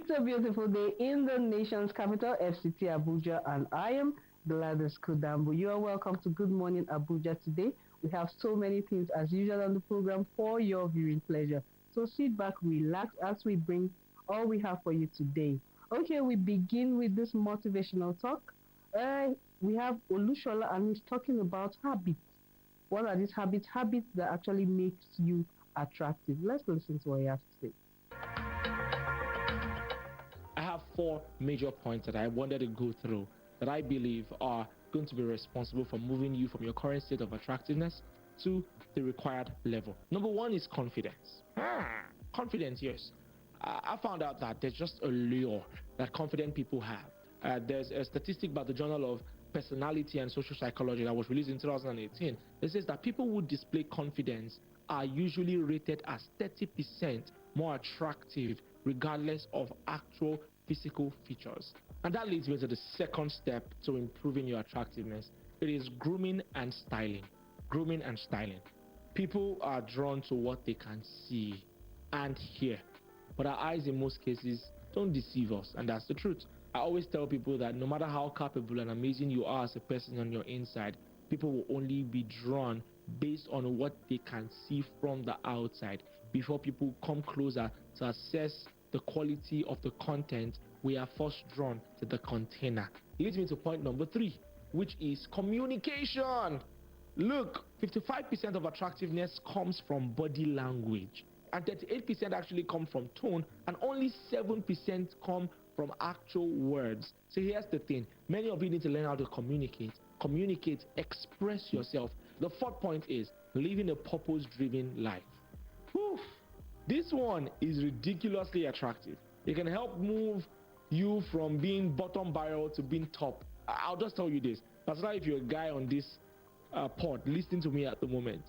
It's a beautiful day in the nation's capital, FCT Abuja, and I am Gladys Kudambu. You are welcome to Good Morning Abuja today. We have so many things as usual on the program for your viewing pleasure. So sit back, relax as we bring all we have for you today. Okay, we begin with this motivational talk. We have Olushola and he's talking about habits. What are these habits? Habits that actually makes you attractive. Let's listen to what he has to say. I have 4 major points that I wanted to go through that I believe are going to be responsible for moving you from your current state of attractiveness to the required level. Number 1 is confidence. Confidence, yes. I found out that there's just a lure that confident people have. There's a statistic by the Journal of Personality and Social Psychology that was released in 2018 that says that people who display confidence are usually rated as 30% more attractive regardless of actual physical features. And that leads me to the second step to improving your attractiveness. It is grooming and styling. Grooming and styling. People are drawn to what they can see and hear, but our eyes in most cases don't deceive us, and that's the truth. I always tell people that no matter how capable and amazing you are as a person on your inside, people will only be drawn based on what they can see from the outside before people come closer to assess the quality of the content. We are first drawn to the container. Leads me to point number 3, which is communication. Look, 55% of attractiveness comes from body language, and 38% actually come from tone, and only 7% come from actual words. So here's the thing. Many of you need to learn how to communicate. Communicate, express yourself. The 4th point is living a purpose-driven life. Whew. This one is ridiculously attractive. It can help move you from being bottom barrel to being top. I'll just tell you this. That's why if you're a guy on this pod listening to me at the moment,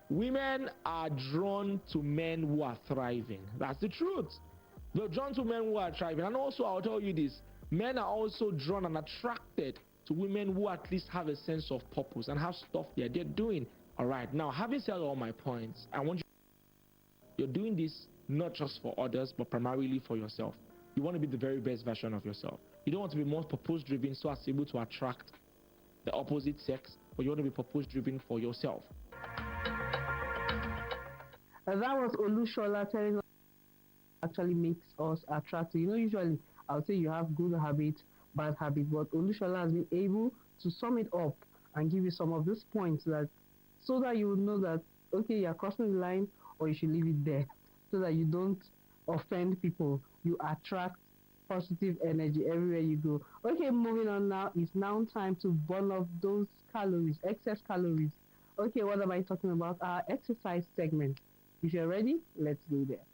women are drawn to men who are thriving. That's the truth. They're drawn to men who are thriving. And also, I'll tell you this. Men are also drawn and attracted to women who at least have a sense of purpose and have stuff they're doing. All right. Now, having said all my points, I want you're doing this not just for others, but primarily for yourself. You want to be the very best version of yourself. You don't want to be more purpose-driven so as able to attract the opposite sex, but you want to be purpose-driven for yourself. And that was Olushola telling us actually makes us attractive. Usually I'll say you have good habits, bad habits, but Olushola has been able to sum it up and give you some of these points so that you will know that, okay, you're crossing the line or you should leave it there so that you don't offend people. You attract positive energy everywhere you go. Okay, moving on now. It's now time to burn off those calories, excess calories. Okay, what am I talking about? Our exercise segment. If you're ready, let's go there.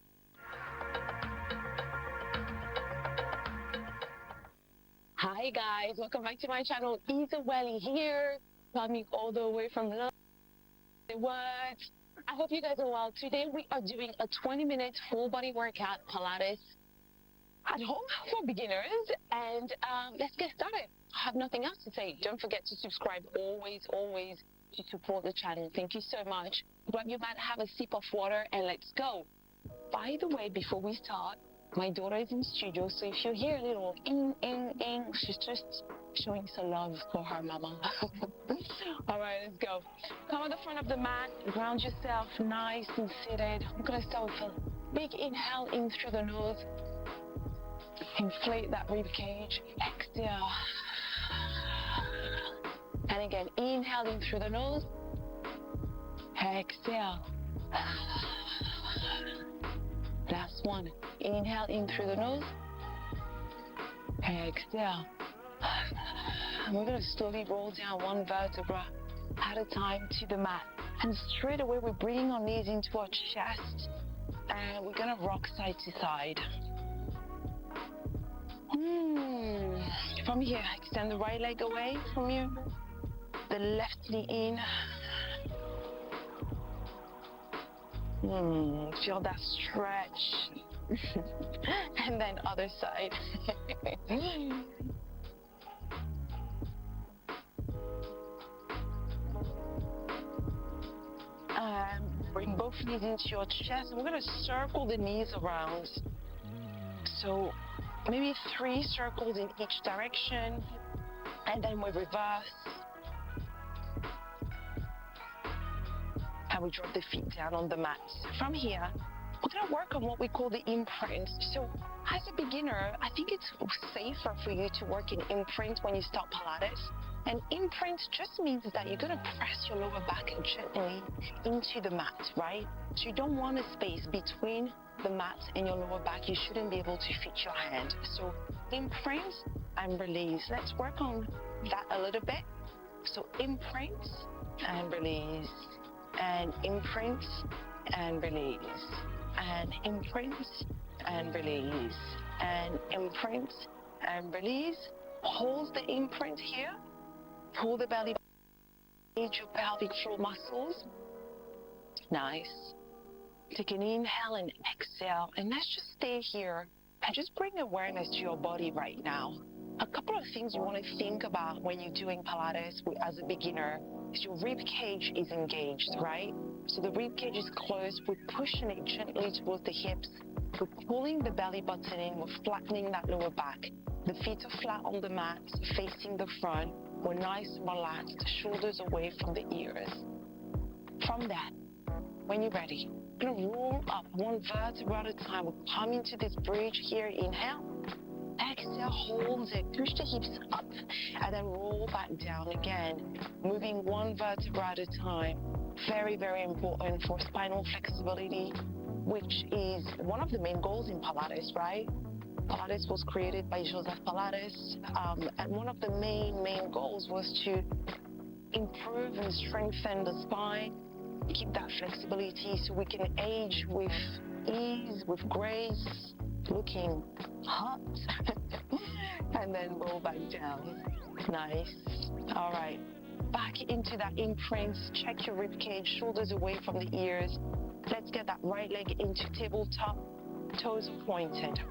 Hi guys, welcome back to my channel. Issa Welly here, coming all the way from London. I hope you guys are well. Today we are doing a 20-minute full body workout, Pilates, at home for beginners, and let's get started. I have nothing else to say. Don't forget to subscribe, always to support the channel. Thank you so much. Grab your mat, have a sip of water, and let's go. By the way, before we start, my daughter is in studio, so if you hear a little she's just showing some love for her mama. All right, let's go. Come on the front of the mat, ground yourself nice and seated. I'm gonna start with a big inhale in through the nose. Inflate that rib cage. Exhale. And again, inhale in through the nose. Exhale. Last one. Inhale in through the nose. Exhale. And we're going to slowly roll down one vertebra at a time to the mat. And straight away, we're bringing our knees into our chest. And we're going to rock side to side. From here, extend the right leg away from you. The left knee in. Feel that stretch. And then other side. Bring both knees into your chest. We're going to circle the knees around. So maybe 3 circles in each direction, and then we reverse. And we drop the feet down on the mat. From here, we're gonna work on what we call the imprint. So as a beginner, I think it's safer for you to work in imprint when you start Pilates. And imprint just means that you're gonna press your lower back gently into the mat, right? So you don't want a space between the mat and your lower back. You shouldn't be able to fit your hand. So imprint and release. Let's work on that a little bit. So imprint and release. And imprint and release, and imprint and release, and imprint and release. Hold the imprint here. Pull the belly, engage your pelvic floor muscles. Nice. Take an inhale and exhale, and let's just stay here and just bring awareness to your body right now. A couple of things you want to think about when you're doing Pilates as a beginner is your rib cage is engaged, right? So the rib cage is closed. We're pushing it gently towards the hips. We're pulling the belly button in. We're flattening that lower back. The feet are flat on the mat, facing the front. We're nice and relaxed, shoulders away from the ears. From that, when you're ready, we're going to roll up 1 vertebra at a time. We'll come into this bridge here. Inhale. Exhale, hold it, push the hips up, and then roll back down again, moving 1 vertebra at a time. Very, very important for spinal flexibility, which is one of the main goals in Pilates, right? Pilates was created by Joseph Pilates, and one of the main goals was to improve and strengthen the spine, keep that flexibility so we can age with ease, with grace, looking hot, and then roll back down. Nice. All right, back into that imprint. Check your rib cage, shoulders away from the ears. Let's get that right leg into tabletop, toes pointed.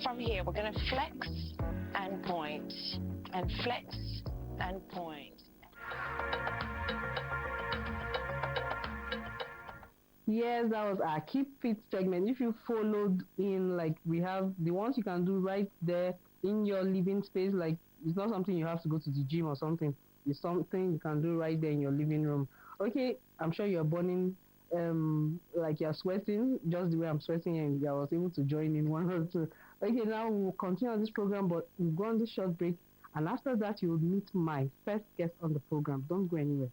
From here, we're gonna flex and point, and flex and point. Yes, that was our Keep Fit segment. If you followed in, like, we have the ones you can do right there in your living space. Like, it's not something you have to go to the gym or something. It's something you can do right there in your living room. Okay, I'm sure you're burning, like you're sweating, just the way I'm sweating, and I was able to join in 1 or 2. Okay, now we'll continue on this program, but we'll go on this short break, and after that, you'll meet my first guest on the program. Don't go anywhere.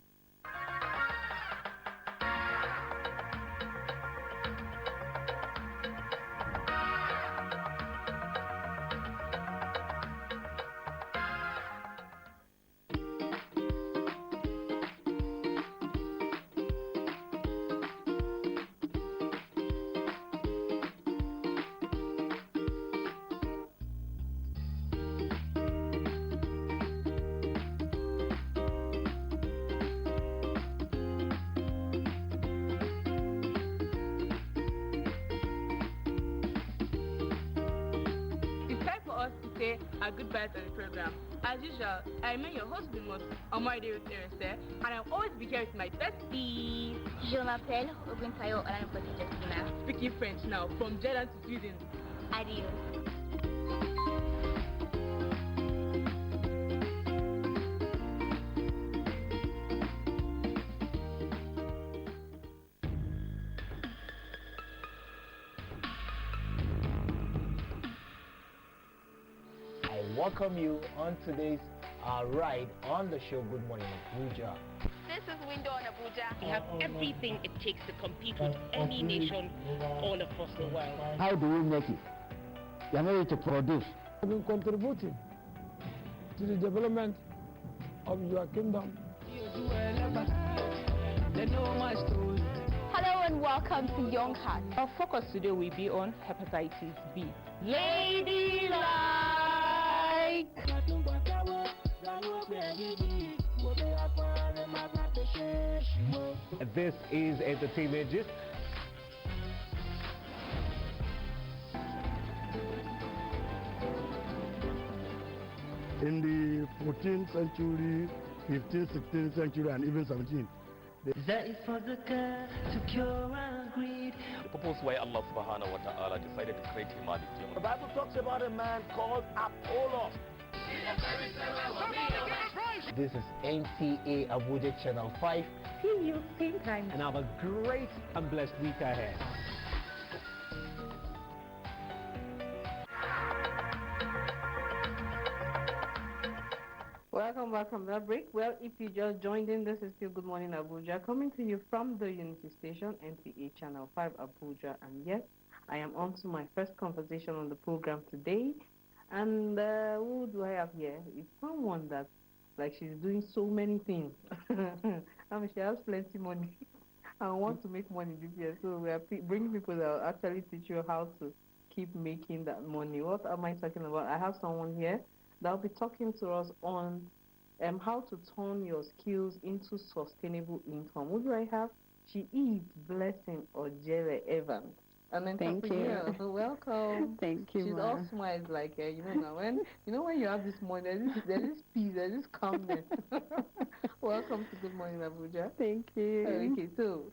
say our goodbyes on the program. As usual, I remain your host the most, Moirning, and I'll always be here with my bestie. Je m'appelle Robin Tayo and I'm Justina. Speaking French now, from Jordan to Sweden. Adios. Welcome you on today's ride on the show Good Morning Abuja. This is Window on Abuja. We have everything it takes to compete with any nation all across the world. How do we make it? You are not able to produce. Have been contributing to the development of your kingdom. Hello and welcome to Young Heart. Our focus today will be on hepatitis B. Ladylike. This is Entertainment Gist. In the 14th century, 15th, 16th century, and even 17th, That is for the to cure our greed. The purpose why Allah subhanahu wa ta'ala decided to create humanity. The Bible talks about a man called Apollos. This is NTA Abuja Channel 5. See you same time. And have a great and blessed week ahead. Welcome back from that break. Well, if you just joined in, this is still Good Morning Abuja, coming to you from the Unity Station, NTA Channel 5 Abuja. And yes, I am on to my first conversation on the program today. And who do I have here? It's someone that, like, she's doing so many things. I mean, she has plenty money and wants to make money this year. So we are bringing people that will actually teach you how to keep making that money. What am I talking about? I have someone here that will be talking to us on how to turn your skills into sustainable income. Who do I have? She is Blessing Ojere Evans. An entrepreneur. Welcome. Thank you. She's all smiles, like now when you have this money, there's this peace, there's this calmness. Welcome to Good Morning Abuja. Thank you. Okay, so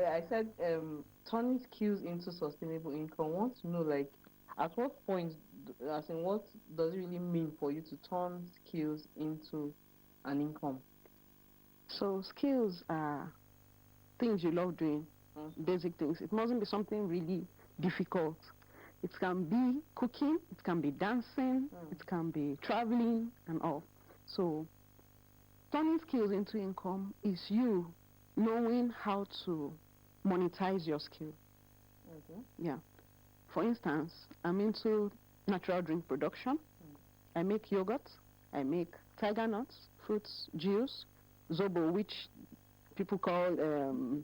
I said turning skills into sustainable income. I want to know, like, at what point, as in what does it really mean for you to turn skills into an income? So skills are things you love doing, basic things. It mustn't be something really difficult. It can be cooking, it can be dancing, it can be traveling and all. So turning skills into income is you knowing how to monetize your skill. Okay. Yeah. For instance, I'm into natural drink production. I make yogurt, I make tiger nuts, fruits juice, zobo, which people call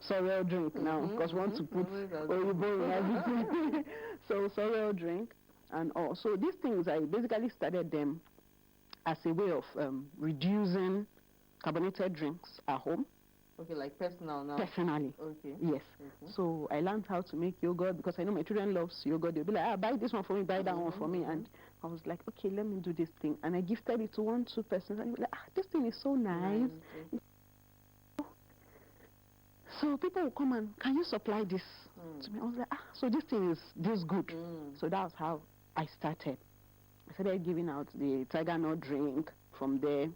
sorrel drink now, because we want to put Oyibo in everything. So sorrel drink and all. So these things, I basically started them as a way of reducing carbonated drinks at home. Okay, like personal now? Personally. Okay. Yes. Okay. So I learned how to make yogurt because I know my children love yogurt. They'll be like, buy this one for me, buy that one for me. And I was like, okay, let me do this thing. And I gifted it to 1-2 persons. And they were like, this thing is so nice. So people will come and, can you supply this to me? I was like, so this thing is this good. So that was how I started. I started giving out the tiger nut drink, from there,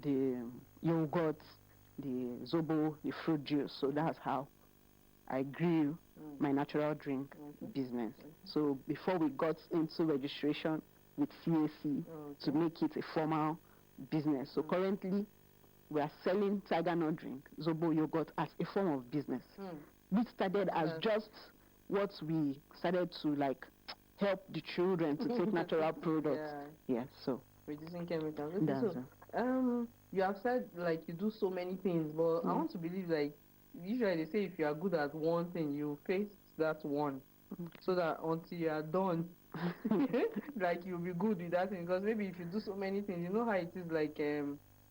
the yogurt, the zobo, the fruit juice. So that's how I grew my natural drink business. So before we got into registration with CAC to make it a formal business. So currently we are selling tiger nut drink, zobo yogurt as a form of business. Which started as just what we started to like help the children to take natural products. Yeah, so reducing chemicals. Okay, so you have said like you do so many things, but I want to believe, like, usually they say if you are good at one thing, you face that one, so that until you are done, like you'll be good with that thing. Because maybe if you do so many things, you know how it is, like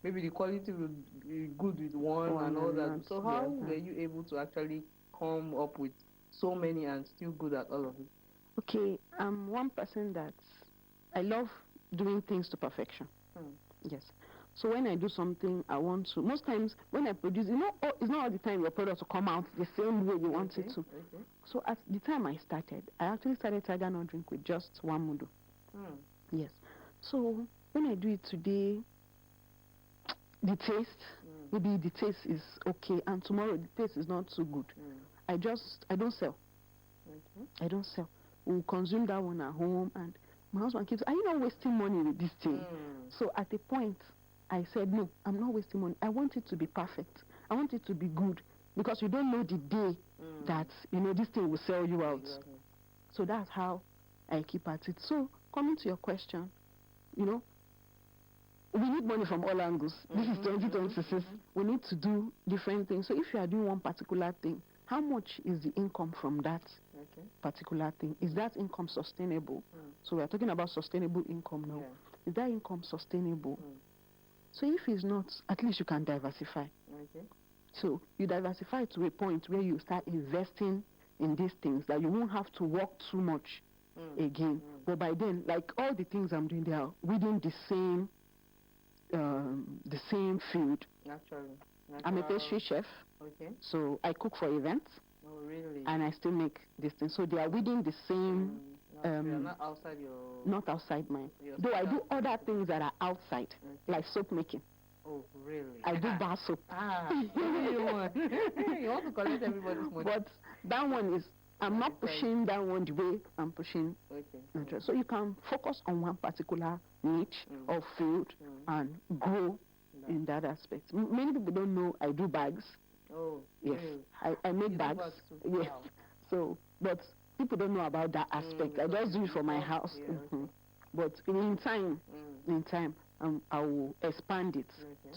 maybe the quality will be good with one and all that. So how were you able to actually come up with so many and still good at all of it? Okay, I'm one person that I love doing things to perfection. Yes. So when I do something, I want to, most times when I produce, it's not all the time your product will come out the same way you want it to. Okay. So at the time I started, I actually started tiger nut drink with just one mudu. Yes. So when I do it today, the taste, maybe the taste is okay, and tomorrow the taste is not so good. I don't sell. I don't sell. We'll consume that one at home, and my husband keeps, are you not wasting money with this thing? So at a point, I said, no, I'm not wasting money. I want it to be perfect. I want it to be good, because you don't know the day that, this thing will sell you out. So that's how I keep at it. So coming to your question, we need money from all angles. This is 2026. We need to do different things. So if you are doing one particular thing, how much is the income from that particular thing? Is that income sustainable? So we are talking about sustainable income now. Is that income sustainable? So if it's not, at least you can diversify. So you diversify to a point where you start investing in these things that you won't have to work too much again. But by then, like all the things I'm doing, they are within the same field. Naturally. I'm a pastry chef. Okay. So I cook for events. Oh, really? And I still make this thing. So they are within the same. You're not outside your. Not outside mine. Though I do other things that are outside, like soap making. Oh, really? I do bar soap. You want? You want to collect everybody's money. But that one is, I'm not pushing that one the way I'm pushing. Okay. So you can focus on one particular niche or field and grow in that aspect. Many people don't know I do bags. Oh, yes. Really? I make bags. Yes. Wow. So, but people don't know about that aspect. I just do it for my house. Okay. But in time, I will expand it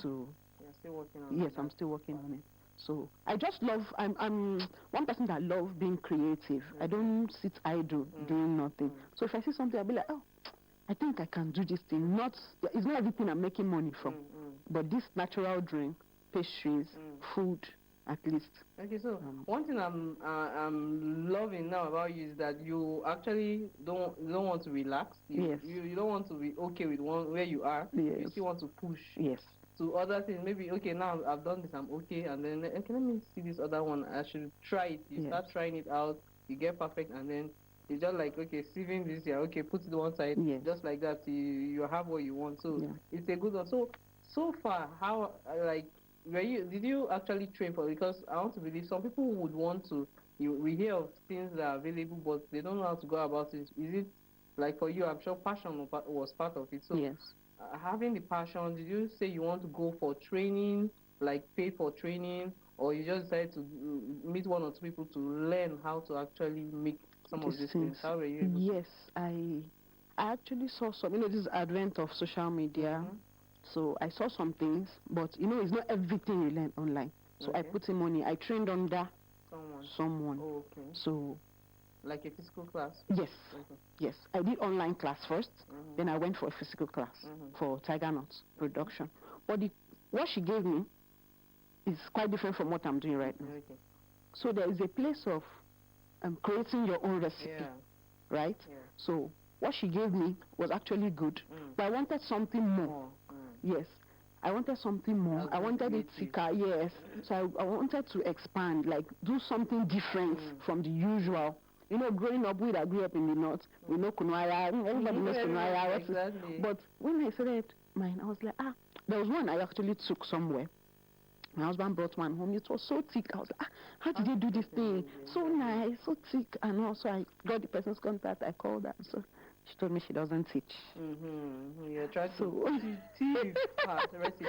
to. You're still working on it. Yes, I'm still working on it. So I just love. I'm one person that loves being creative. I don't sit idle doing nothing. So if I see something, I'll be like, oh, I think I can do this thing. It's not everything I'm making money from, but this natural drink, pastries, food, at least. Okay, so one thing I'm loving now about you is that you actually don't want to relax. You don't want to be okay with one where you are. Yes. You still want to push. Yes. To other things, maybe okay, now I've done this, I'm okay, and then okay, let me see this other one. I should try it. You start trying it out, you get perfect, and then it's just like okay, saving this year, okay, put it one side, just like that. You have what you want, so it's a good one. So far, how did you actually train for it? Because I want to believe some people would want to. We hear of things that are available, but they don't know how to go about it. Is it like for you? I'm sure passion was part of it. So yes. Having the passion, did you say you want to go for training, like pay for training, or you just decided to meet one or two people to learn how to actually make some of these things? How were you able to? Yes, I actually saw some, this advent of social media, so I saw some things, but it's not everything you learn online. So I put in money. I trained under someone. Oh, okay. So like a physical class? Yes. Yes. I did online class first, then I went for a physical class for Tiger Nuts production. But what she gave me is quite different from what I'm doing right now. Okay. So there is a place of creating your own recipe, right? Yeah. So what she gave me was actually good, but I wanted something more. Yes. I wanted something more. I wanted it thicker, yes. So I wanted to expand, like do something different from the usual. Growing up, I grew up in the north. We know Kunwara, everybody knows Kunwara. Exactly. But when I started mine, I was like, there was one I actually took somewhere. My husband brought one home. It was so thick. I was like, how did they do this thing? So nice, so thick. And also I got the person's contact. I called her. So she told me she doesn't teach. You're trying to teach the recipe.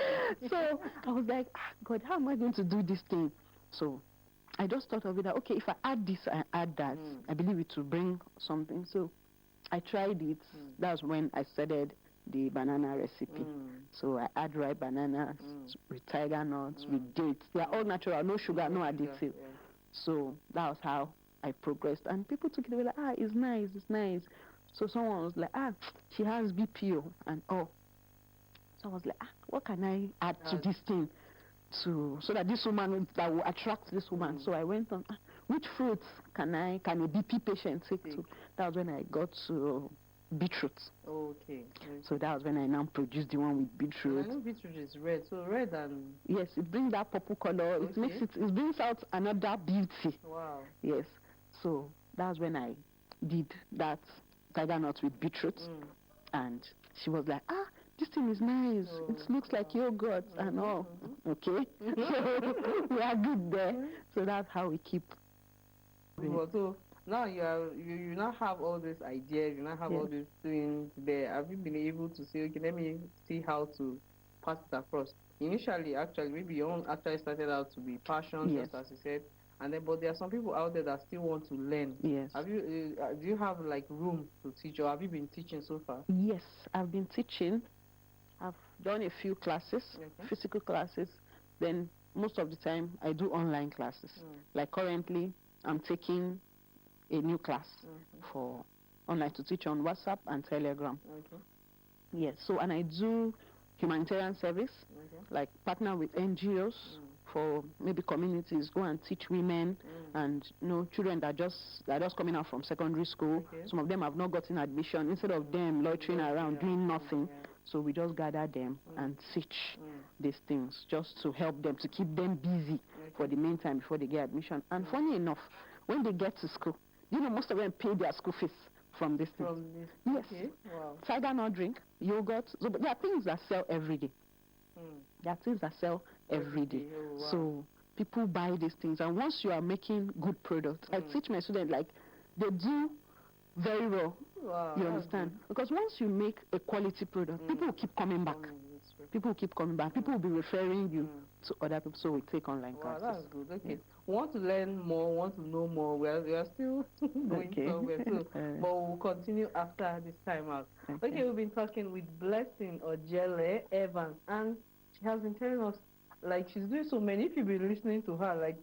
So I was like, God, how am I going to do this thing? So I just thought of it that, okay, if I add this, I add that, I believe it will bring something. So I tried it. That's when I started the banana recipe. So I add ripe bananas with tiger nuts, with dates. They are all natural, no sugar, no additive. Yeah. So that was how I progressed. And people took it, they were like, it's nice, it's nice. So someone was like, she has BPO and all. So I was like, what can I add to this thing? So that this woman, that will attract this woman. So I went on, which fruits can a BP patient take to? That was when I got to beetroot. Okay. So that was when I now produced the one with beetroot. I know beetroot is red, so red and... Yes, it brings that purple color. Okay. It brings out another beauty. Wow. Yes. So that was when I did that tiger nut with beetroot. And she was like, this thing is nice. It looks like yogurt and all. Okay. So we are good there. So that's how we keep. So now you now have all these ideas, you now have all these things there. Have you been able to say, okay, let me see how to pass it across? Initially, actually, maybe your own actually started out to be passion, just as you said. And then, but there are some people out there that still want to learn. Yes. Have you? Do you have like room to teach, or have you been teaching so far? Yes, I've been teaching. I've done a few classes, physical classes. Then most of the time I do online classes. Like currently, I'm taking a new class for online to teach on WhatsApp and Telegram. Yes. So and I do humanitarian service, like partner with NGOs. For maybe communities, go and teach women and children that are just coming out from secondary school. Some of them have not gotten admission. Instead of them loitering around doing nothing, so we just gather them and teach these things just to help them, to keep them busy for the meantime before they get admission. And funny enough, when they get to school, most of them pay their school fees from this thing. From this. Yes. Okay. Wow. Tiger nut drink, yogurt. So there are things that sell every day. There are things that sell every day. Oh, wow. So people buy these things. And once you are making good products, I teach my students, like, they do very well. Wow, you understand? Because once you make a quality product, people will keep coming back. People will keep coming back. People will be referring you to other people. So we take online classes. Wow, that's good. Okay. Want to learn more, want to know more. We are still going somewhere too. But we'll continue after this time out. Okay, we've been talking with Blessing Ojele Evans, and she has been telling us, like, she's doing so many. If you've been listening to her, like,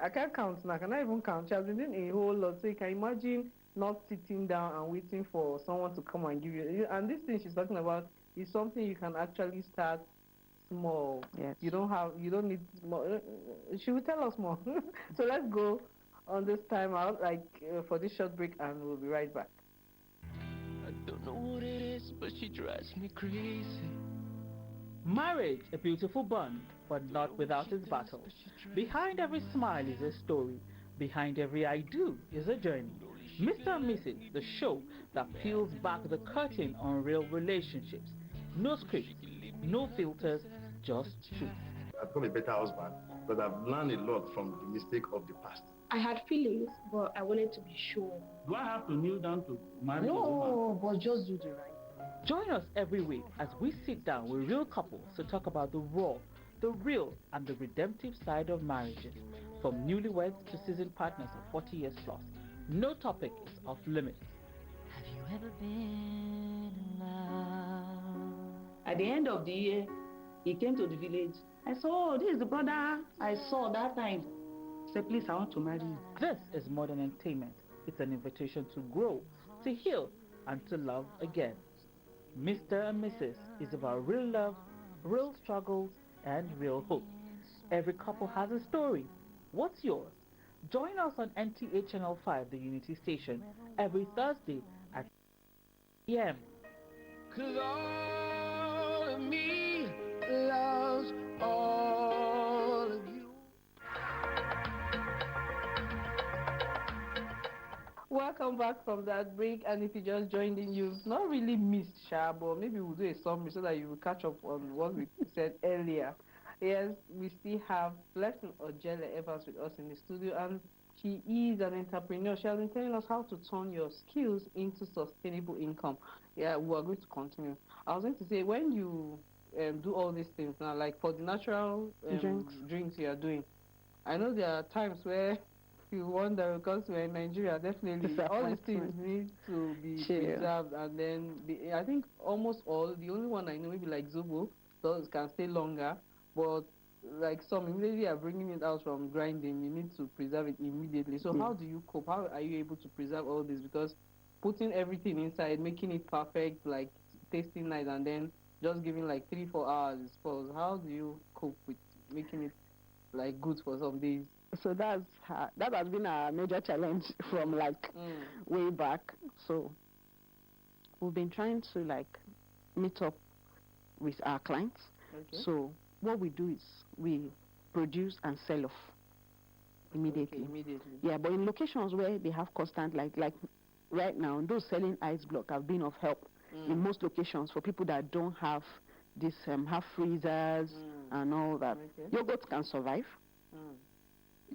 I can't count now. I cannot even count. She has been doing a whole lot. So you can imagine not sitting down and waiting for someone to come and give you. And this thing she's talking about is something you can actually start small. Yes. You don't need more. She will tell us more. So let's go on this time out, for this short break, and we'll be right back. I don't know what it is, but she drives me crazy. Marriage, a beautiful bond, but not without its battles. Behind every smile is a story. Behind every I do is a journey. Mr. and Mrs., the show that peels back the curtain on real relationships. No scripts, no filters, just truth. I've become a better husband because I've learned a lot from the mistake of the past. I had feelings, but I wanted to be sure. Do I have to kneel down to marry a woman? No, but just do the right. Join us every week as we sit down with real couples to talk about the raw, the real, and the redemptive side of marriages. From newlyweds to seasoned partners of 40 years plus, no topic is off limits. Have you ever been in love? At the end of the year, he came to the village. I saw, this is the brother I saw that time. He said, please, I want to marry you. This is Modern Entertainment. It's an invitation to grow, to heal, and to love again. Mr. and Mrs. is about real love, real struggles, and real hope. Every couple has a story. What's yours? Join us on NTA Channel 5, the Unity Station, every Thursday at 8 p.m. 'Cause all of me loves all of you. Welcome back from that break, and if you just joined in, you've not really missed Sha, but maybe we'll do a summary so that you will catch up on what we said earlier. Yes, we still have Blessing Ojele Evans with us in the studio, and she is an entrepreneur. She has been telling us how to turn your skills into sustainable income. Yeah, we are going to continue. I was going to say, when you do all these things now, like for the natural drinks you are doing, I know there are times where you wonder, because we're in Nigeria, definitely all these things need to be preserved, and then I think almost all, the only one I know maybe like Zobo, those can stay longer, but like some immediately are bringing it out from grinding, you need to preserve it immediately. So how do you cope? How are you able to preserve all this? Because putting everything inside, making it perfect, like tasting nice, and then just giving like 3-4 hours is pause. How do you cope with making it like good for some days? So that has been a major challenge from like way back. So we've been trying to like meet up with our clients. Okay. So what we do is we produce and sell off immediately. Okay, immediately. Yeah, but in locations where they have constant, like right now, those selling ice block have been of help in most locations for people that don't have this have freezers and all that. Okay. Yogurt can survive.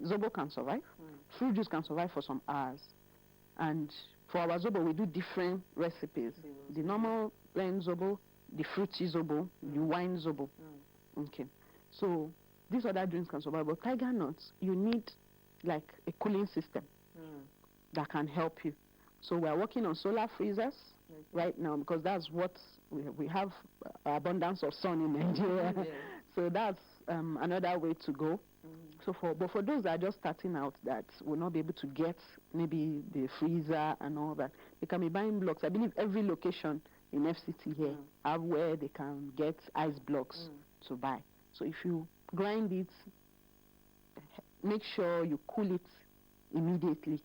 Zobo can survive. Fruit juice can survive for some hours. And for our Zobo, we do different recipes. The normal plain Zobo, the fruity Zobo, the wine Zobo. Okay. So these other drinks can survive. But tiger nuts, you need like a cooling system that can help you. So we are working on solar freezers right now, because that's what we have abundance of sun in Nigeria. So that's another way to go. So for those that are just starting out, that will not be able to get maybe the freezer and all that, they can be buying blocks. I believe every location in FCT here have where they can get ice blocks to buy. So if you grind it, make sure you cool it immediately.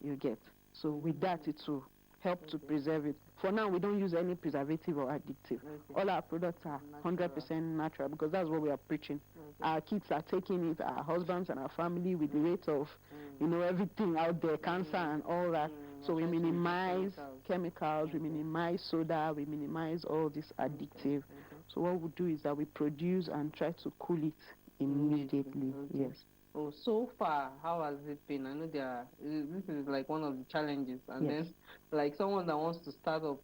You get. So with that, it will help to preserve it. For now, we don't use any preservative or addictive. All our products are 100% natural because that's what we are preaching. Our kids are taking it, our husbands and our family with the rate of, everything out there, cancer and all that. So we minimize chemicals, we minimize soda, we minimize all this addictive. So what we do is that we produce and try to cool it immediately. Yes. Oh, so far, how has it been? I know this is like one of the challenges, and Yes. then like someone that wants to start up,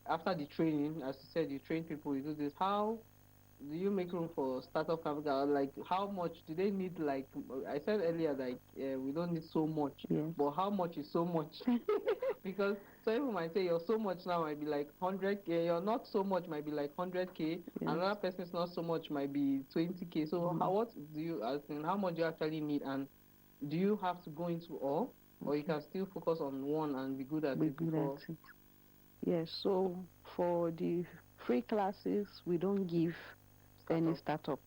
after the training, as you said, you train people, you do this. How do you make room for startup capital? Like, how much do they need? Like, I said earlier, like we don't need so much, but how much is so much? Because some people might say your so much now might be like 100K, your not so much might be like 100K, another person's not so much might be 20K. So what do you, how much do you actually need, and do you have to go into all, or you can still focus on one and be good at it? Yes, so for the free classes, we don't give any startup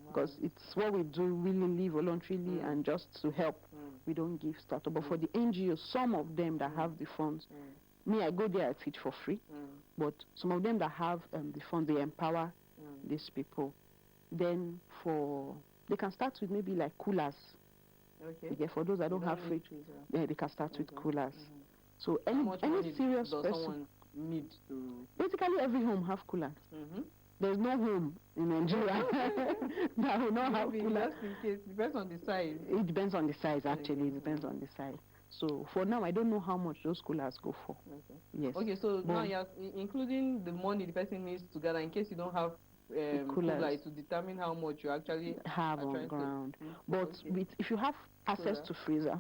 because it's what we do willingly, voluntarily, and just to help. We don't give startup. But for the NGOs, some of them that have the funds, me, I go there, I teach for free. But some of them that have the funds, they empower these people. Then they can start with maybe like coolers. Okay. For those that don't have free, they can start with coolers. So any serious person, someone need to? Basically, every home have coolers. There's no home in Nigeria that will not have coolers. Just in case, depends on the size. It depends on the size, actually. It depends on the size. So for now, I don't know how much those coolers go for. Yes. Okay, so now you're including the money the person needs to gather in case you don't have coolers to determine how much you actually have on ground. But if you have access to freezer,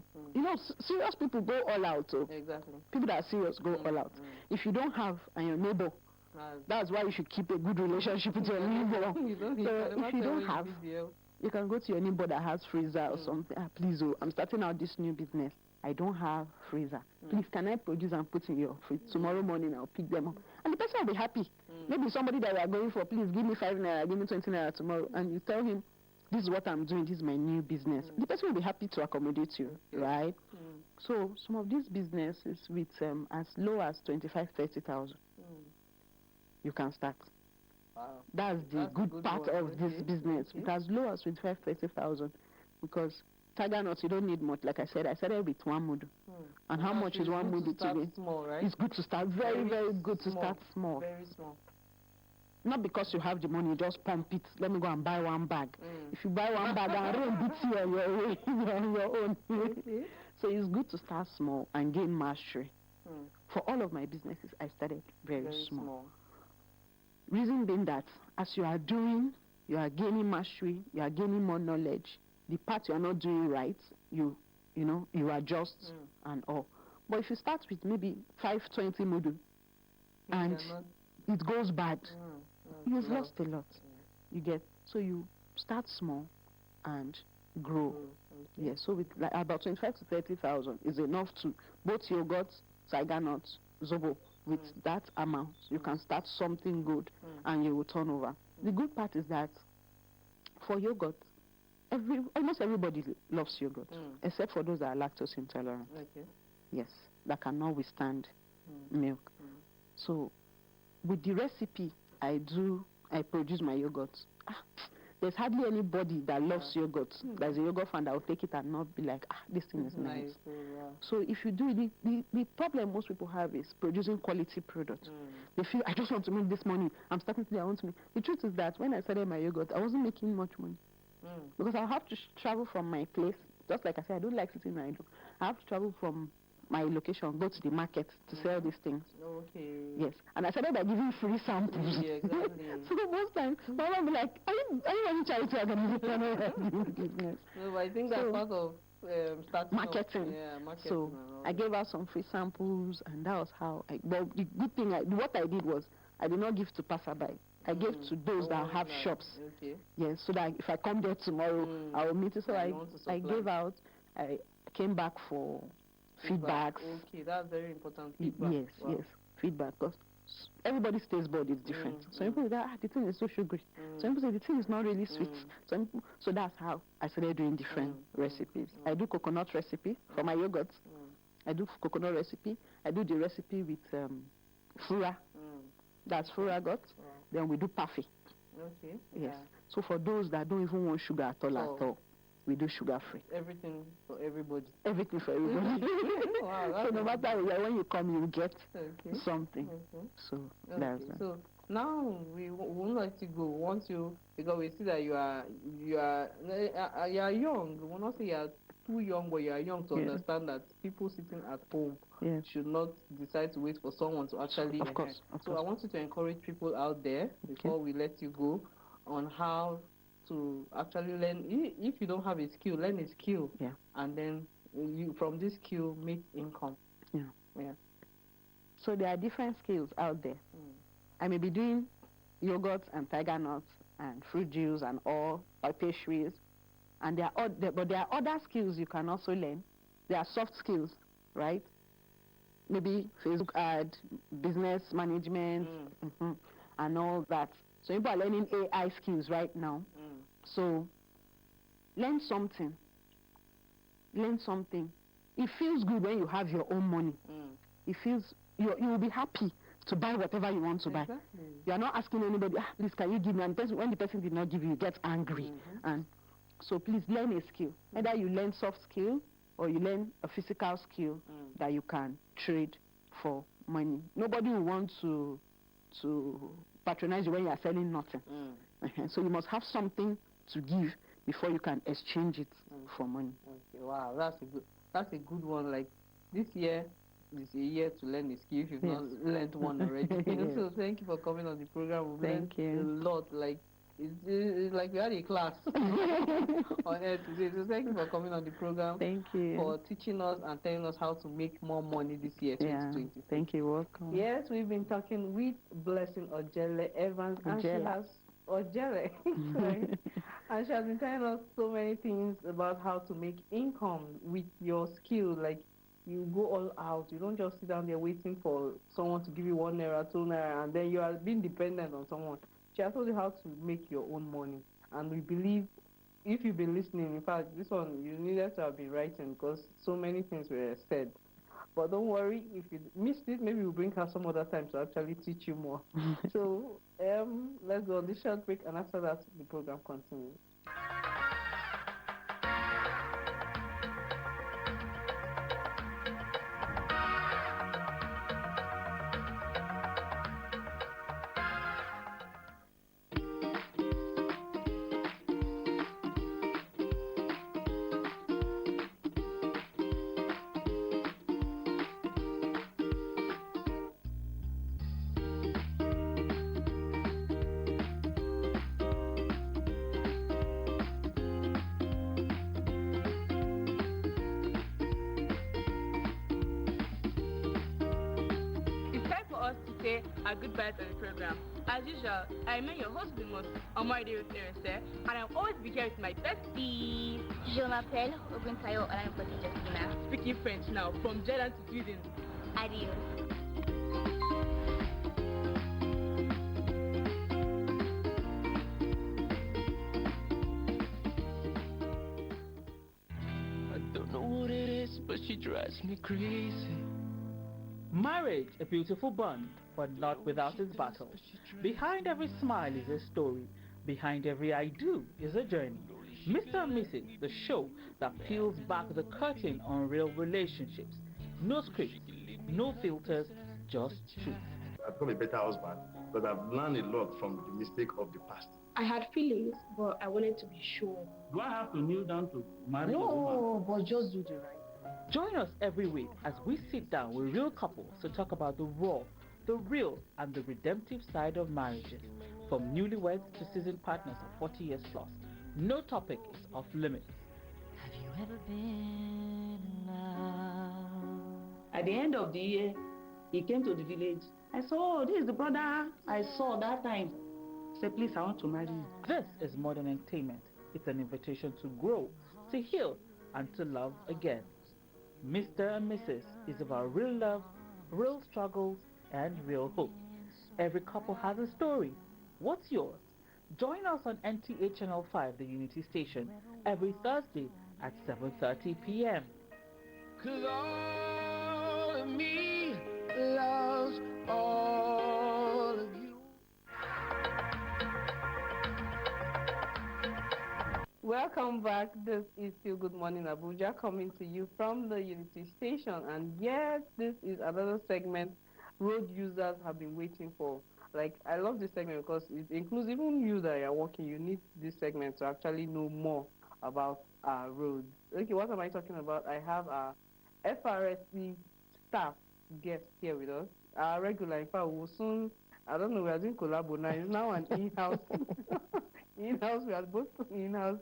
serious people go all out. So exactly. People that are serious go all out. If you don't have, and your neighbor, that's why you should keep a good relationship with your neighbor. If you don't have, you can go to your neighbor that has freezer or something. Please, I'm starting out this new business. I don't have freezer. Please, can I produce and put in your fridge? Tomorrow morning, I'll pick them up. And the person will be happy. Maybe somebody that we are going for, please give me 5 naira, give me 20 naira tomorrow. And you tell him, this is what I'm doing, this is my new business. The person will be happy to accommodate you, right? So some of these businesses with as low as 25, 30,000. You can start. Wow. That's the good part of this business. It's as low as 25, 30,000 because tiger nuts, you don't need much. Like I started with 1 mudu. And how much is 1 mudu today? Small, right? It's good to start. Very, very good to start small. Very small. Not because you have the money, you just pump it. Let me go and buy 1 bag. If you buy 1 bag and rain beats you on your way, on your own. So it's good to start small and gain mastery. For all of my businesses, I started very small. Reason being that as you are doing, you are gaining mastery, you are gaining more knowledge. The part you are not doing right, you adjust and all. But if you start with maybe 520 mudu and it goes bad, you've lost a lot. You get, so you start small and grow. Yes, so with like about 25 to 30,000 is enough to both yogurt, tiger nuts, zobo. With that amount, you can start something good and you will turn over. The good part is that for yogurt, almost everybody loves yogurt, except for those that are lactose intolerant. Yes, that cannot withstand milk. So with the recipe I produce my yogurt. There's hardly anybody that loves yogurt. There's a yogurt fan that will take it and not be like, this thing is nice. So if you do it, the problem most people have is producing quality products. They feel, I just want to make this money. I'm starting today, I want to make. The truth is that when I started my yogurt, I wasn't making much money. Because I have to travel from my place. Just like I said, I don't like sitting idle. I have to travel from my location, go to the market to sell these things. Yes. And I started by giving free samples. Exactly. So most times, my mom will be like, are you any charity organization business? No, but I think that's part of starting marketing. Marketing. So I gave out some free samples, and that was how but the good thing, what I did was, I did not give to passerby. I gave to those that have shops. Yes, so that if I come there tomorrow, I will meet you. So I gave out, I came back for feedbacks. Okay, that's very important. Feedback. Yes, feedback. Because everybody's taste bud is different. Some people say, the thing is so sugary. Some people say the thing is not really sweet. So that's how I started doing different recipes. I do coconut recipe for my yogurt. I do coconut recipe. I do the recipe with fura. That's fura got. Then we do parfait. Okay. Yes. So for those that don't even want sugar at all, we do sugar free. Everything for everybody. Everything for everybody. Wow, so no matter when you come, you get something. Okay. So that's it. So now we won't let you go. Once you, because we see that you are young. We will not say you are too young, but you are young to understand that people sitting at home should not decide to wait for someone to actually. Of course. I want you to encourage people out there before we let you go on how to actually learn. If you don't have a skill, learn a skill. Yeah. And then you from this skill make income. Yeah. So there are different skills out there. I may be doing yogurts and tiger nuts and fruit juice and all pastries, and but there are other skills you can also learn. There are soft skills, right? Maybe Facebook ad, business management, and all that. So people are learning AI skills right now. So learn something. Learn something. It feels good when you have your own money. It feels you will be happy to buy whatever you want to buy. You are not asking anybody, please can you give me? And when the person did not give you, you get angry. And so please learn a skill. Either you learn soft skill or you learn a physical skill that you can trade for money. Nobody will want to patronize you when you are selling nothing. So you must have something to give before you can exchange it for money. Okay, wow, that's a good one. Like this year is a year to learn a skill if you've not learned one already. So thank you for coming on the program. We learned a lot. Like it's like we had a class on air today. So thank you for coming on the program. Thank you for teaching us and telling us how to make more money this year, 2020. Thank you. Welcome. Yes, we've been talking with Blessing Ojele Evans, and she has Ojele, and she has been telling us so many things about how to make income with your skill. Like you go all out. You don't just sit down there waiting for someone to give you 1 naira, 2 naira, and then you are being dependent on someone. She has told you how to make your own money, and we believe if you've been listening, in fact, this one you needed to have been writing because so many things were said. But don't worry, if you missed it, maybe we'll bring her some other time to actually teach you more. So let's go on this short break, and after that, the program continues. Our goodbyes on the program. As usual, I remain your host the most, Moirning with and I'll always be here with my bestie. Je m'appelle Oguntayo Olaipoti Justina. Speaking French now, from Jordan to Sweden. Adios. I don't know what it is, but she drives me crazy. Marriage, a beautiful bond, but not without its battles. Behind every smile is a story. Behind every I do is a journey. Mr. and Mrs., the show that peels back the curtain on real relationships. No scripts, no filters, just truth. I've become a better husband because I've learned a lot from the mistake of the past. I had feelings, but I wanted to be sure. Do I have to kneel down to marry a woman? No, but just do the right. Join us every week as we sit down with real couples to talk about the raw, the real, and the redemptive side of marriages. From newlyweds to seasoned partners of 40 years plus, no topic is off limits. Have you ever been in love? At the end of the year, he came to the village. I saw, this is the brother I saw that time. He said, please, I want to marry you. This is modern entertainment. It's an invitation to grow, to heal, and to love again. Mr. and Mrs. is about real love, real struggles, and real hope. Every couple has a story. What's yours? Join us on NTA Channel 5, the Unity Station, every Thursday at 7:30 p.m. of me loves all of you. Welcome back. This is still Good Morning Abuja, coming to you from the Unity Station. And yes, this is another segment road users have been waiting for. Like, I love this segment because it includes even you that are working. You need this segment to actually know more about our roads. Okay, what am I talking about? I have a FRSC staff guest here with us. Our regular, in fact, we'll soon, I don't know, we are doing collabo now. It's now an in-house. In-house, we are both in-house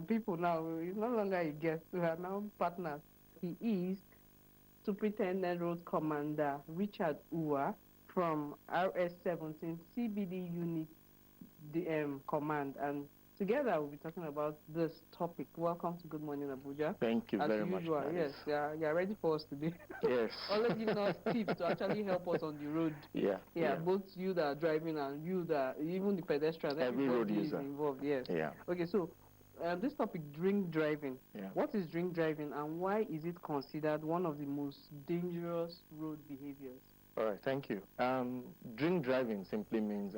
people now. He's no longer a guest. We are now partners. He is Superintendent Road Commander Richard Uwa from RS-17 CBD Unit Command. And together we'll be talking about this topic. Welcome to Good Morning Abuja. Thank you very much. Yes, you're ready for us today. Yes. Always giving us tips to actually help us on the road. Yeah. Both you that are driving and you that, even the pedestrians, every road user is involved. Yes. Yeah. Okay, so this topic, drink driving. Yeah. What is drink driving and why is it considered one of the most dangerous road behaviors? All right, thank you. Drink driving simply means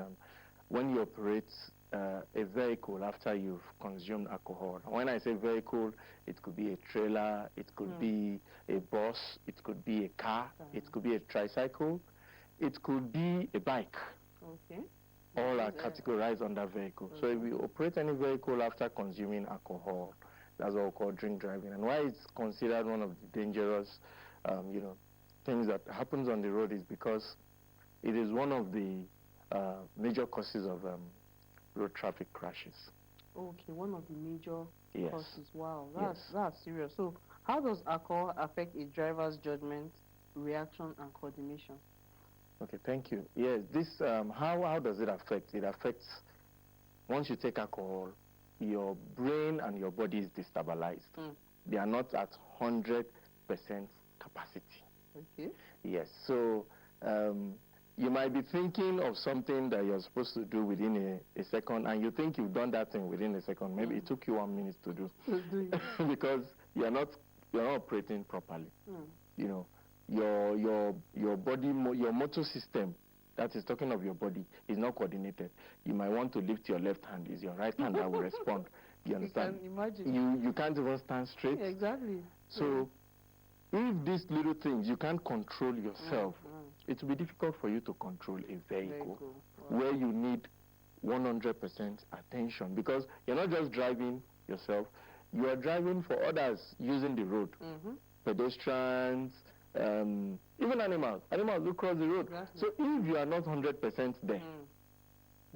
when you operate a vehicle after you've consumed alcohol. When I say vehicle, it could be a trailer, it could be a bus, it could be a car, it could be a tricycle, it could be a bike. Okay. All are categorized under vehicle. So if you operate any vehicle after consuming alcohol, that's what we call drink driving. And why it's considered one of the dangerous, things that happens on the road is because it is one of the major causes of road traffic crashes. Okay, one of the major Yes. causes. Wow, Yes. that's serious. So how does alcohol affect a driver's judgment, reaction, and coordination? Okay, thank you. Yes, this how does it affect? It affects, once you take alcohol, your brain and your body is destabilized. They are not at 100% capacity. Okay. Yes, so you might be thinking of something that you're supposed to do within a second, and you think you've done that thing within a second. Maybe it took you 1 minute to do. Because you're not operating properly. You know, your body, your motor system, that is talking of your body, is not coordinated. You might want to lift your left hand. It's your right hand that will respond. You understand? You can imagine. You can't even stand straight. Exactly. So if these little things you can't control yourself, it will be difficult for you to control a vehicle. Where you need 100% attention, because you're not just driving yourself, you are driving for others using the road. Pedestrians, even animals. Animals will cross the road. Exactly. So if you are not 100% there,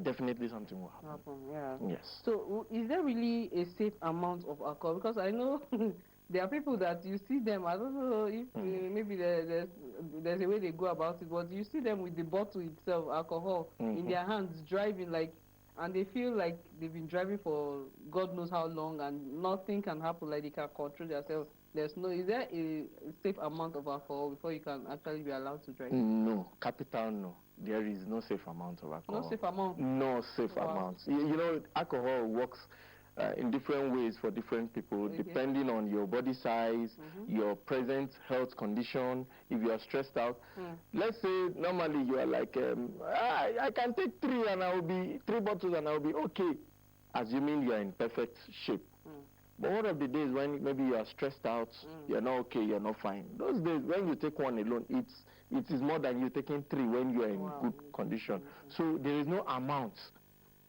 definitely something will happen. Yeah. Yes. So is there really a safe amount of alcohol? Because I know there are people that you see them, I don't know if maybe there's a way they go about it, but you see them with the bottle itself, alcohol, in their hands, driving and they feel like they've been driving for God knows how long and nothing can happen, like they can control themselves. Is there a safe amount of alcohol before you can actually be allowed to drive? No, capital no. There is no safe amount of alcohol. No safe amount? No safe amount. You know, alcohol works in different ways for different people, depending on your body size, your present health condition, if you are stressed out. Let's say normally you are like, I can take 3 bottles and I will be okay, assuming you are in perfect shape. But one of the days when maybe you are stressed out, you're not okay, you're not fine. Those days when you take one alone, it is more than you taking 3 when you are in good condition. So there is no amount,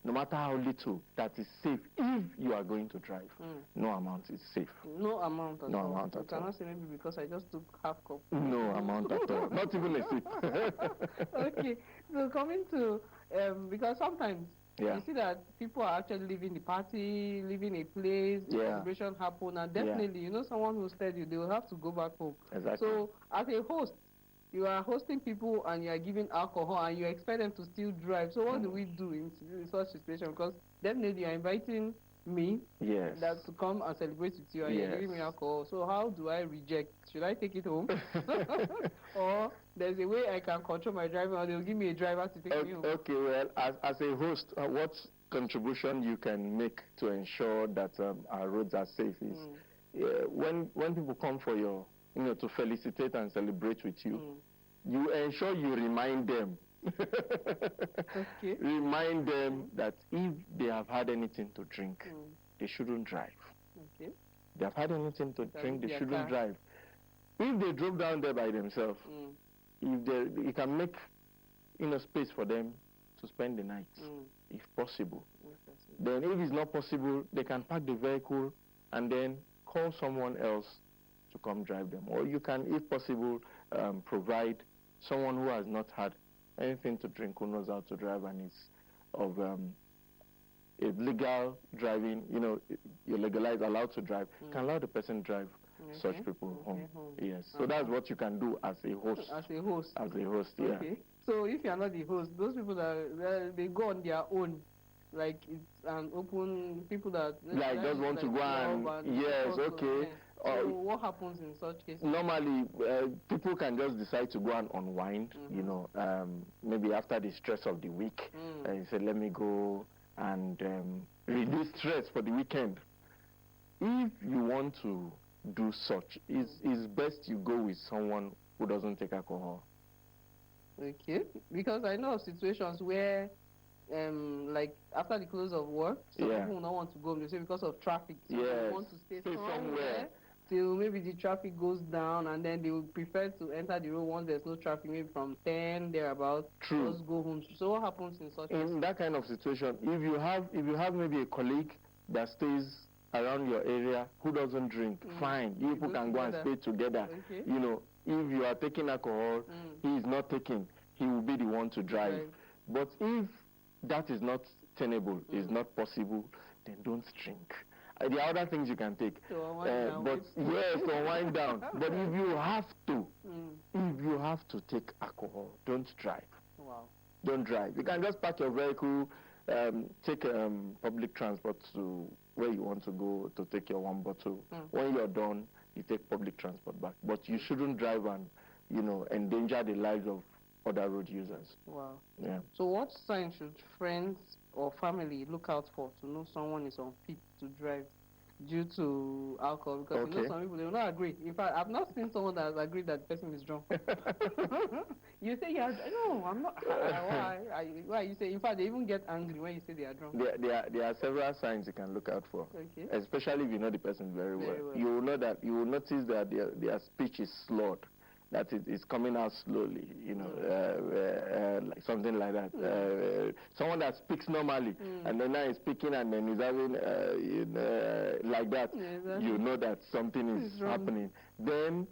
no matter how little, that is safe if you are going to drive. No amount is safe. No amount at all? No amount at all. You cannot say maybe because I just took half cup. No amount at all. Not even a sip. Okay, so coming to, because sometimes you see that people are actually leaving the party, leaving a place, the celebration happen, and definitely, you know, someone who said you, they will have to go back home. Exactly. So as a host, you are hosting people and you are giving alcohol and you expect them to still drive. So what do we do in such situation? Because definitely you are inviting me that to come and celebrate with you and you're giving me alcohol. So how do I reject? Should I take it home? Or there's a way I can control my driving, or they'll give me a driver to take me home? Okay, well, as a host, what contribution you can make to ensure that our roads are safe is when people come for your to felicitate and celebrate with you, you ensure you remind them. Okay. Remind them that if they have had anything to drink, they shouldn't drive. Okay. They have had anything to drink, they their shouldn't car. drive. If they drove down there by themselves, you can make space for them to spend the night, if possible. Then if it's not possible, they can park the vehicle and then call someone else to come drive them. Or you can, if possible, provide someone who has not had anything to drink, who knows how to drive and is of a legal driving, you're legalized, allowed to drive, can allow the person drive such people home. Yes. So that's what you can do as a host. As a host. As a host, yeah. Okay. So if you're not the host, those people they go on their own. Like it's an open, people that like just want to go and yes, okay. So what happens in such cases? Normally, people can just decide to go and unwind, maybe after the stress of the week. You say, let me go and release stress for the weekend. If you want to do such, it's best you go with someone who doesn't take alcohol. Okay, because I know of situations where like after the close of work, some people don't want to go. They say because of traffic, so they want to stay somewhere till maybe the traffic goes down, and then they would prefer to enter the road once there's no traffic, maybe from 10 thereabout. True. Just go home. So what happens in such cases? In that kind of situation, if you have maybe a colleague that stays around your area who doesn't drink, fine. You people can go and stay together. Okay. If you are taking alcohol, he is not taking, he will be the one to drive. But if that is not tenable, is not possible, then don't drink. There are other things you can take. But yes, to wind down. But if you have to take alcohol, don't drive. Wow. Don't drive. You can just park your vehicle, take public transport to where you want to go to take your one bottle. When you're done, you take public transport back. But you shouldn't drive and, endanger the lives of other road users. Wow. Yeah. So what signs should friends or family look out for to know someone is unfit to drive due to alcohol? Because some people, they will not agree. In fact, I've not seen someone that has agreed that the person is drunk. You say, no, I'm not. Why? You say, in fact, they even get angry when you say they are drunk. There are several signs you can look out for. Okay. Especially if you know the person very well. You will notice that their speech is slurred. That it's coming out slowly, like something like that. Someone that speaks normally, and then now he's speaking, and then he's having like that. Yeah, exactly. You know that something is happening. Then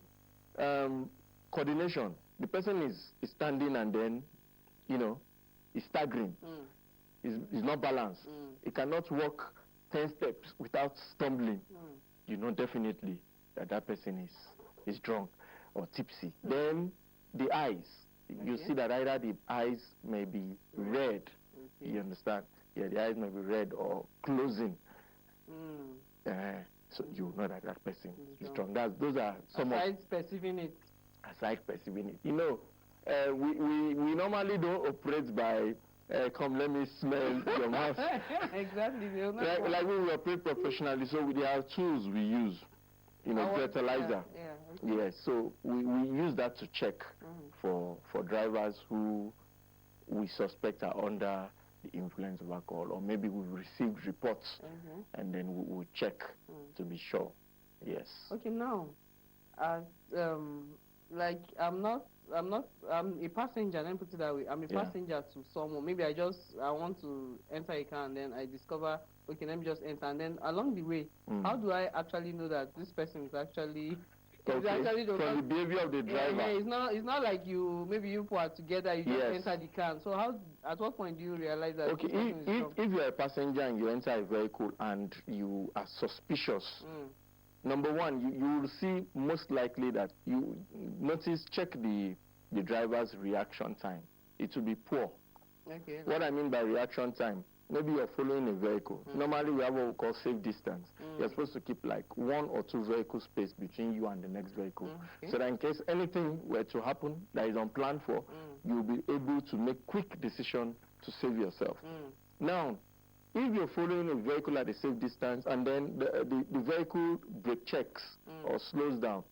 coordination. The person is standing, and then he's staggering. He's not balanced. He cannot walk 10 steps without stumbling. You know definitely that person is drunk or tipsy. Then the eyes. You see that either the eyes may be red. You understand? Yeah, the eyes may be red or closing. So you know that person is drunk. Those are some aside perceiving it. Aside perceiving it. We normally don't operate by come let me smell your mouth. Exactly. Like we operate professionally, so there are tools we use. Fertilizer. Yes, so we use that to check for drivers who we suspect are under the influence of alcohol, or maybe we've received reports and then we will check to be sure. Yes. Okay, now, like I'm a passenger. Let me put it that way. I'm a passenger to someone. Maybe I want to enter a car, and then I discover, okay, let me just enter, and then along the way, how do I actually know that this person is actually from the behavior of the driver? It's not like maybe you are together, you just enter the car. So at what point do you realize that? Okay, if you're a passenger and you enter a vehicle and you are suspicious, number one, you will see most likely that you check the driver's reaction time. It will be poor. Okay. What I mean by reaction time, maybe you're following a vehicle. Normally we have what we call safe distance. You're supposed to keep like 1 or 2 vehicle space between you and the next vehicle. So that in case anything were to happen that is unplanned for, you'll be able to make quick decision to save yourself. Now, if you're following a vehicle at a safe distance and then the vehicle brake checks or slows down,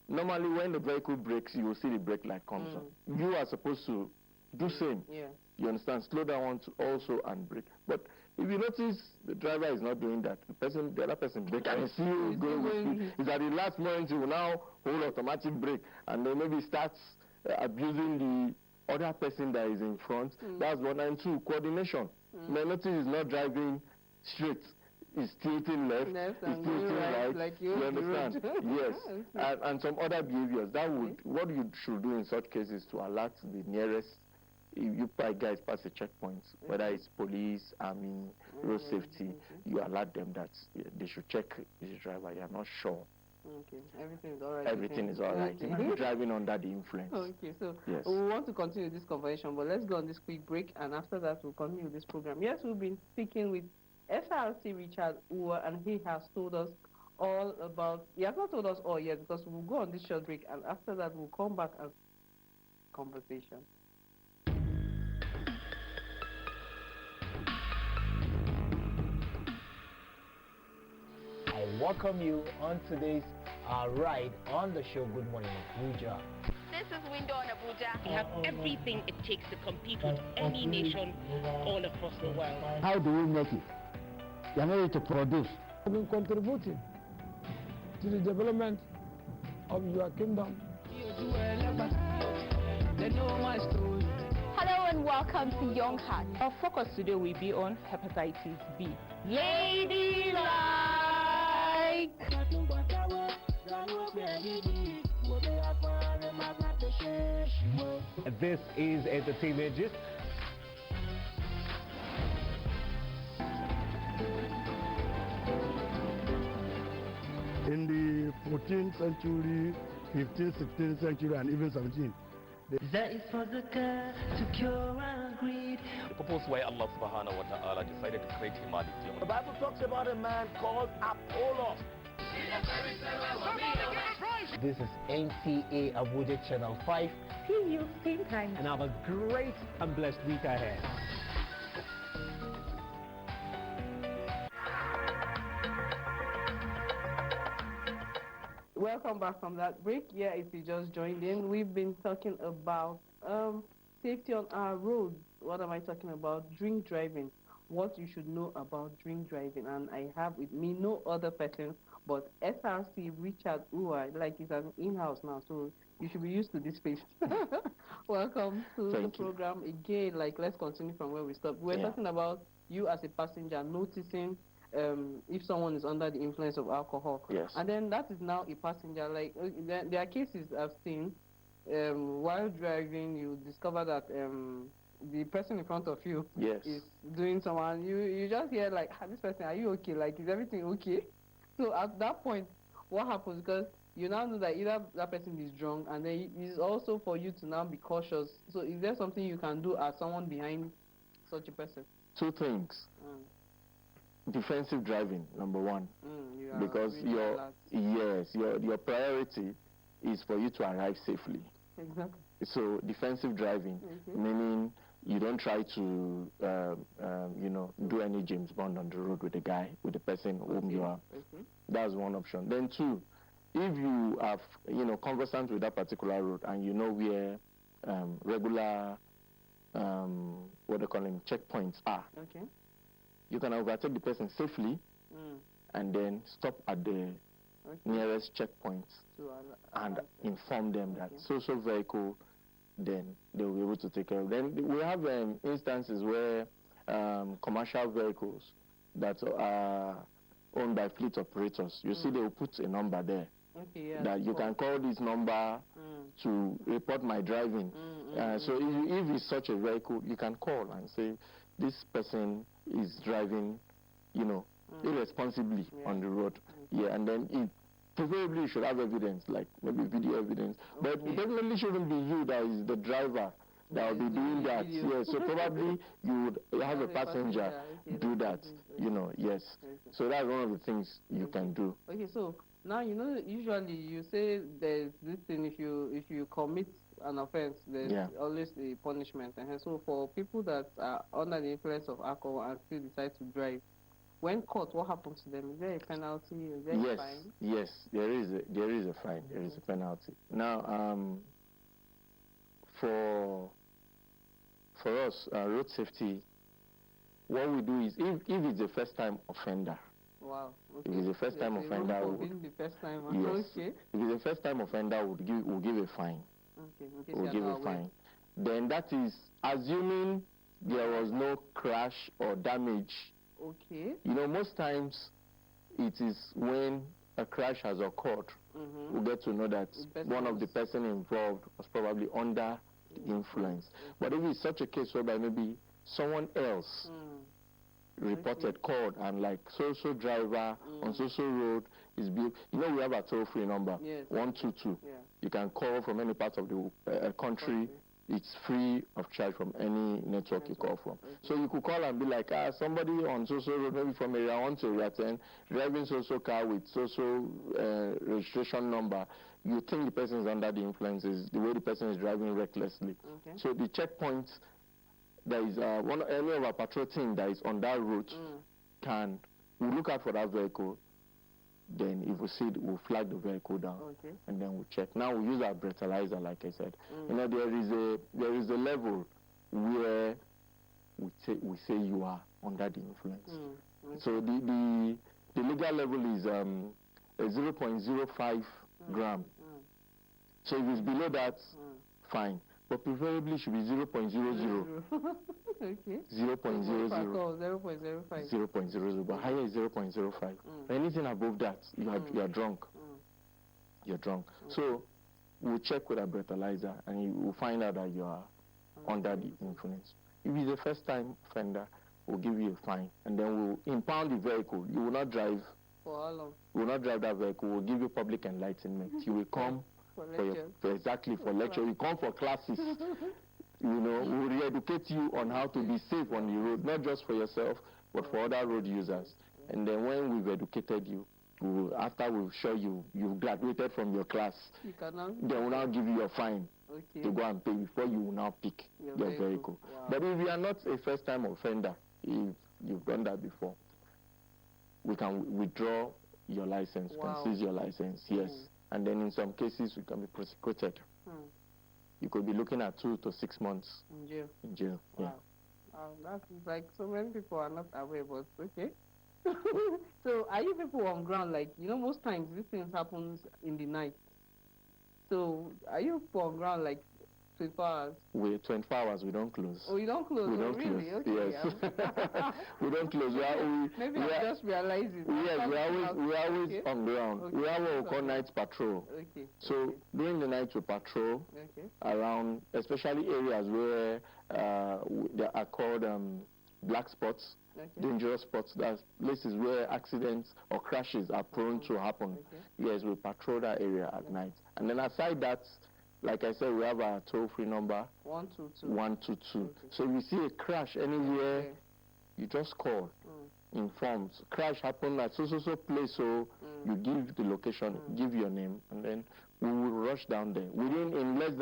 normally when the vehicle brakes, you will see the brake light comes on. You are supposed to do same. Yeah. You understand? Slow down also and brake. But if you notice the driver is not doing that, the other person brake and you see you going with speed. It's at the last moment you will now hold automatic brake and then maybe starts abusing the other person that is in front. That's one. And two, coordination. You may notice he's not driving straight. He's tilting left, he's tilting right. Like you understand? Yes. And some other behaviors. That would what you should do in such cases to alert the nearest. If you guys pass a checkpoint, whether it's police, army, road safety, you alert them that they should check this driver. You are not sure. Okay, everything is all right. Everything is all right. You're driving under the influence. Okay, so yes. We want to continue this conversation, but let's go on this quick break, and after that we'll continue this program. Yes, we've been speaking with SRC Richard Uwa, and he has told us all about, he has not told us all yet, because we'll go on this short break, and after that we'll come back and conversation. I welcome you on today's ride on the show Good Morning Abuja. This is Window on Abuja. We have everything it takes to compete with any nation all across the world. How do we make it? You are not ready to produce. I've been contributing to the development of your kingdom. Hello and welcome to Young Heart. Our focus today will be on hepatitis B. Ladylike. This is Entertainment Gist. In the 14th century, 15th, 16th century, and even 17th. That is for the girl to cure our greed. The purpose why Allah subhanahu wa ta'ala decided to create humanity. The Bible talks about a man called Apollos. This is NTA Abuja Channel 5. See you same time. And have a great and blessed week ahead. Welcome back from that break. Yeah, if you just joined in, we've been talking about safety on our roads. What am I talking about? Drink driving. What you should know about drink driving. And I have with me no other person but SRC Richard Uwa. Like he's an in-house now, so you should be used to this face. Welcome to the program again. Like, let's continue from where we stopped. We're talking about you as a passenger noticing if someone is under the influence of alcohol. Yes. And then that is now a passenger. Like there are cases I've seen while driving, you discover that the person in front of you is doing someone. You just hear like, this person, are you okay? Like, is everything okay? So at that point, what happens? Because you now know that either that person is drunk, and then it's also for you to now be cautious. So is there something you can do as someone behind such a person? Two things. Defensive driving, number one, because your priority is for you to arrive safely. Exactly. So defensive driving, meaning you don't try to do any James Bond on the road with the person whom you are. That's one option. Then two, if you have conversant with that particular road and you know where regular what they call them checkpoints are. Okay. You can overtake the person safely and then stop at the nearest checkpoint and inform them that so vehicle, then they will be able to take care of. Then we have instances where commercial vehicles that are owned by fleet operators, you see they will put a number there that you can call this number to report my driving. So if it's such a vehicle, you can call and say, this person is driving, irresponsibly on the road. And then it preferably should have evidence, like maybe video evidence. But it definitely shouldn't be you that is the driver that will be doing that. So probably you would have a passenger do that, yes. So that's one of the things you can do. Okay, so now usually you say there's this thing, if you commit an offense, there's always a punishment. And so for people that are under the influence of alcohol and still decide to drive, when caught, what happens to them? Is there a penalty? Is there a Yes, fine? yes, there is a fine, there is a penalty. Now, for us, road safety, what we do is if it's a first time offender. Wow. Okay. If it's a first time offender, the first time. yes. Okay. If it's a first time offender, we'll give a fine. Okay. We'll give a fine. Then that is assuming there was no crash or damage. Okay. You know, most times it is when a crash has occurred, we get to know that one of the person involved was probably under the influence. But if it's such a case whereby maybe someone else reported, called, and like so driver on so road is built, you know, we have a toll-free number, 122. You can call from any part of the country. It's free of charge from any network you call from. So you could call and be like, somebody on so road, maybe from area 1 to area 10, driving so car with registration number. You think the person is under the influences, the way the person is driving recklessly. So the checkpoint, there is any of our patrol team that is on that route we look out for that vehicle. Then if we see it, we'll flag the vehicle down, and then we'll check. Now we use our breathalyzer, like I said. You know, there is a level where we say you are under the influence. So the legal level is a 0.05 gram. So if it's below that, fine. But preferably should be 0.00. Okay. 0.00. 0.05. 0.00, but higher is 0.05. Anything above that, you are drunk. You're drunk. So we'll check with a breathalyzer, and you will find out that you are under the influence. If it's a first-time offender, we'll give you a fine, and then we'll impound the vehicle. You will not drive. For how long? We will not drive that vehicle. We'll give you public enlightenment. You will come for lecture. You come for classes. You know, we'll re-educate you on how to be safe on the road, not just for yourself, but for other road users. And then when we've educated you, after we'll show you've graduated from your class, then we'll now give you your fine to go and pay before you will now pick your vehicle. Wow. But if you are not a first-time offender, if you've done that before, we can withdraw your license, we can seize your license, yes. And then in some cases, we can be prosecuted. You could be looking at 2 to 6 months in jail. Wow. That's like so many people are not aware, but okay. So are you people on ground, like, you know, most times these things happens in the night. So are you people on ground like 24 hours? We're 24 hours, we don't close. Oh, you don't close? We don't really? close. Okay. Yes. We don't close. Maybe I'm just realizing. Yes, we're always on ground. Okay. We have what we call night patrol. Okay. So during the night we patrol around, especially areas where they are called black spots, dangerous spots. That's places where accidents or crashes are prone to happen. Yes, we patrol that area at night. And then aside that, like I said, we have our toll-free number, 122. So if you see a crash anywhere, you just call, inform. Crash happened at so place, so you give the location, give your name, and then we will rush down there. In less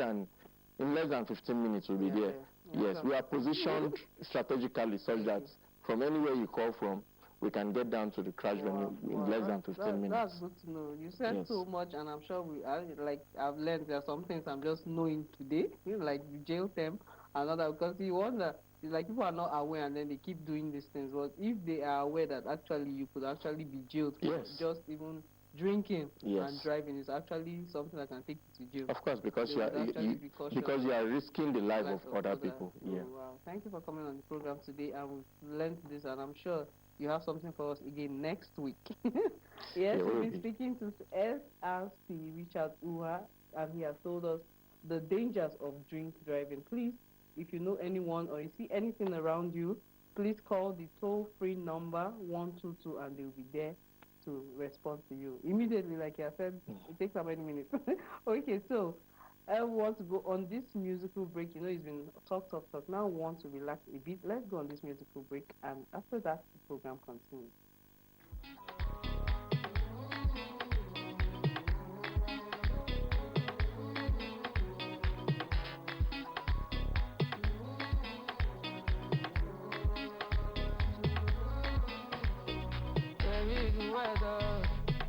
than 15 minutes, we'll be there. Yes, we are positioned strategically such that from anywhere you call from, we can get down to the crash venue in less than 15 minutes. That's good to know. You said so much, and I'm sure I've learned there are some things I'm just knowing today, like the jail term and other, because you wonder, it's like people are not aware and then they keep doing these things. But if they are aware that actually you could actually be jailed for just even drinking and driving, is actually something that can take you to jail. Of course, because you are risking the life of other people. Wow. Thank you for coming on the program today, and we've learned this, and I'm sure you have something for us again next week. Yes, we'll be speaking to SRC Richard Uha, and he has told us the dangers of drink driving. Please, if you know anyone or you see anything around you, please call the toll-free number 122, and they'll be there to respond to you immediately. Like I said, it takes how many minutes? Okay, so I want to go on this musical break. You know, it's been talk. Now I want to relax a bit. Let's go on this musical break, and after that, the program continues. weather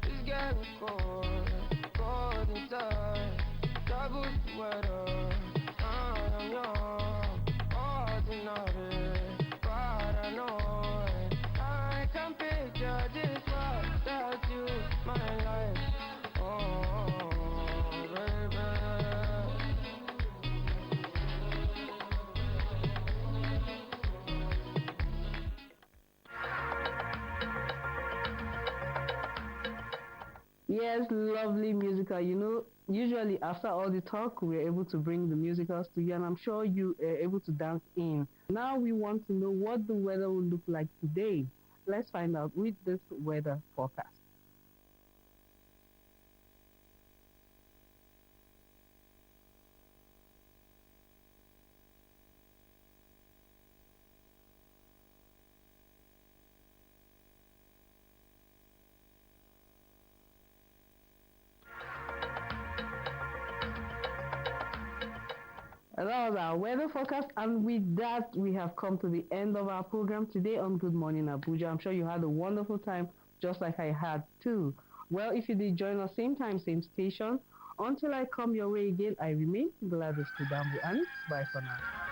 is getting cold, cold inside. Trouble weather, I am young, ordinary, paranoid. I can picture this world without you, my life. Oh, baby. Yes, lovely musical. You know, usually after all the talk, we're able to bring the musicals to you, and I'm sure you are able to dance in. Now we want to know what the weather will look like today. Let's find out with this weather forecast. That was our weather forecast, and with that, we have come to the end of our program today on Good Morning Abuja. I'm sure you had a wonderful time, just like I had too. Well, if you did join us same time, same station, until I come your way again, I remain Gladys Kudambu, and bye for now.